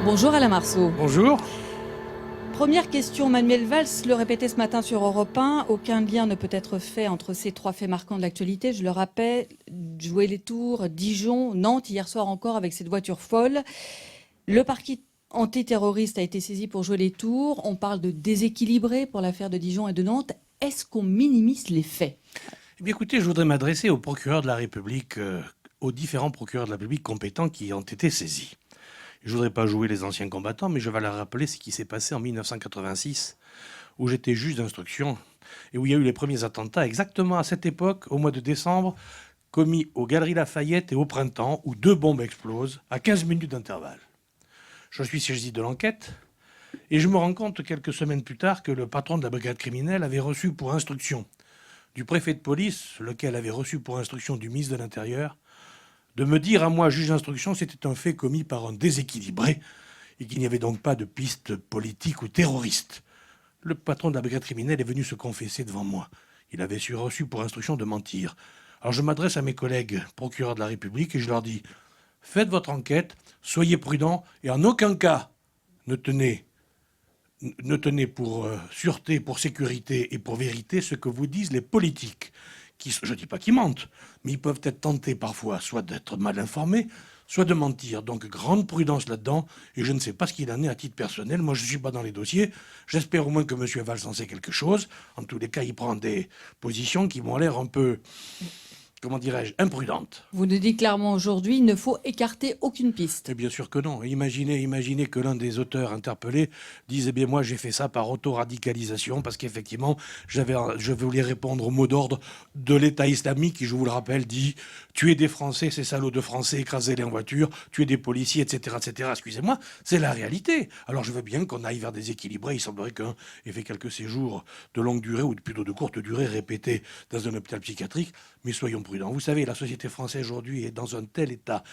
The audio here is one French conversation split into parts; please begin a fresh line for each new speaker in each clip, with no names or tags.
Bonjour Alain Marceau.
Bonjour.
Première question, Manuel Valls le répétait ce matin sur Europe 1, aucun lien ne peut être fait entre ces trois faits marquants de l'actualité. Je le rappelle, jouer les tours, Dijon, Nantes, hier soir encore avec cette voiture folle. Le parquet antiterroriste a été saisi pour jouer les tours. On parle de déséquilibré pour l'affaire de Dijon et de Nantes. Est-ce qu'on minimise les faits?
Eh bien, écoutez, je voudrais m'adresser aux procureurs de la République, aux différents procureurs de la République compétents qui ont été saisis. Je ne voudrais pas jouer les anciens combattants, mais je vais leur rappeler ce qui s'est passé en 1986, où j'étais juge d'instruction et où il y a eu les premiers attentats exactement à cette époque, au mois de décembre, commis aux Galeries Lafayette et au printemps, où 2 bombes explosent à 15 minutes d'intervalle. Je suis saisi de l'enquête et je me rends compte quelques semaines plus tard que le patron de la brigade criminelle avait reçu pour instruction du préfet de police, lequel avait reçu pour instruction du ministre de l'Intérieur, de me dire à moi, juge d'instruction, c'était un fait commis par un déséquilibré et qu'il n'y avait donc pas de piste politique ou terroriste. Le patron de la brigade criminelle est venu se confesser devant moi. Il avait reçu pour instruction de mentir. Alors je m'adresse à mes collègues procureurs de la République et je leur dis, faites votre enquête, soyez prudents et en aucun cas ne tenez pour sûreté, pour sécurité et pour vérité ce que vous disent les politiques. Je ne dis pas qu'ils mentent, mais ils peuvent être tentés parfois soit d'être mal informés, soit de mentir. Donc grande prudence là-dedans, et je ne sais pas ce qu'il en est à titre personnel. Moi, je ne suis pas dans les dossiers. J'espère au moins que M. Valls en sait quelque chose. En tous les cas, il prend des positions qui m'ont l'air un peu, comment dirais-je, imprudentes.
Vous nous dites clairement aujourd'hui, il ne faut écarter aucune piste.
Et bien sûr que non. Imaginez que l'un des auteurs interpellés dise, eh bien moi j'ai fait ça par auto-radicalisation parce qu'effectivement je voulais répondre au mot d'ordre de l'État islamique qui, je vous le rappelle, dit tuer des Français, ces salauds de Français, écraser les en voiture, tuer des policiers, etc., etc. Excusez-moi, c'est la réalité. Alors je veux bien qu'on aille vers des équilibrés. Il semblerait qu'un ait fait quelques séjours de longue durée ou plutôt de courte durée répétés dans un hôpital psychiatrique, mais soyons prudents. Vous savez, la société française aujourd'hui est dans un tel état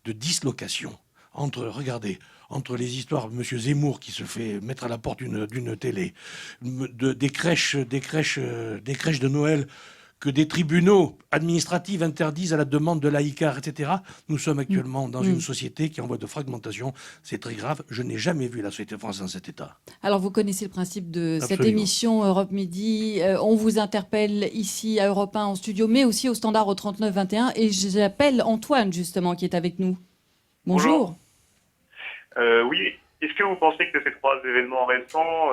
de dislocation regardez, entre les histoires de M. Zemmour qui se fait mettre à la porte d'une télé, des crèches de Noël que des tribunaux administratifs interdisent à la demande de l'AICAR, etc. Nous sommes actuellement dans une société qui est en voie de fragmentation. C'est très grave. Je n'ai jamais vu la société française dans cet état.
Alors, vous connaissez le principe de cette
Absolument.
émission Europe Midi. On vous interpelle ici à Europe 1 en studio, mais aussi au standard au 39 21. Et j'appelle Antoine, justement, qui est avec nous. Bonjour.
Oui, est-ce que vous pensez que ces 3 événements récents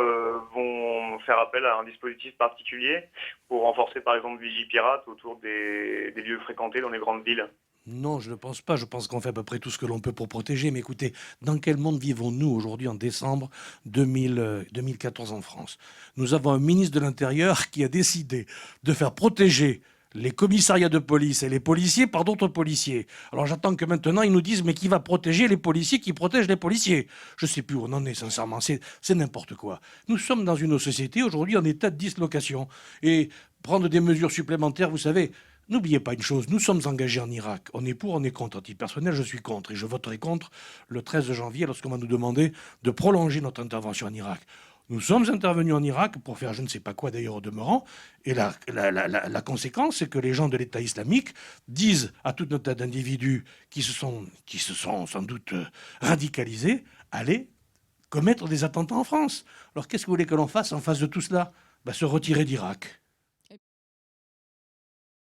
vont faire appel à un dispositif particulier pour renforcer par exemple Vigipirate autour des lieux fréquentés dans les grandes villes?
Non, je ne pense pas. Je pense qu'on fait à peu près tout ce que l'on peut pour protéger. Mais écoutez, dans quel monde vivons-nous aujourd'hui en décembre 2014 en France? Nous avons un ministre de l'Intérieur qui a décidé de faire protéger les commissariats de police et les policiers par d'autres policiers. Alors j'attends que maintenant ils nous disent mais qui va protéger les policiers qui protègent les policiers? Je ne sais plus où on en est sincèrement, c'est n'importe quoi. Nous sommes dans une société aujourd'hui en état de dislocation et prendre des mesures supplémentaires, vous savez, n'oubliez pas une chose, nous sommes engagés en Irak. On est pour, on est contre. À titre personnel, je suis contre et je voterai contre le 13 janvier lorsqu'on va nous demander de prolonger notre intervention en Irak. Nous sommes intervenus en Irak pour faire je ne sais pas quoi d'ailleurs au demeurant. Et la conséquence, c'est que les gens de l'État islamique disent à tout un tas d'individus qui se sont sans doute radicalisés, allez commettre des attentats en France. Alors qu'est-ce que vous voulez que l'on fasse en face de tout cela? Se retirer d'Irak.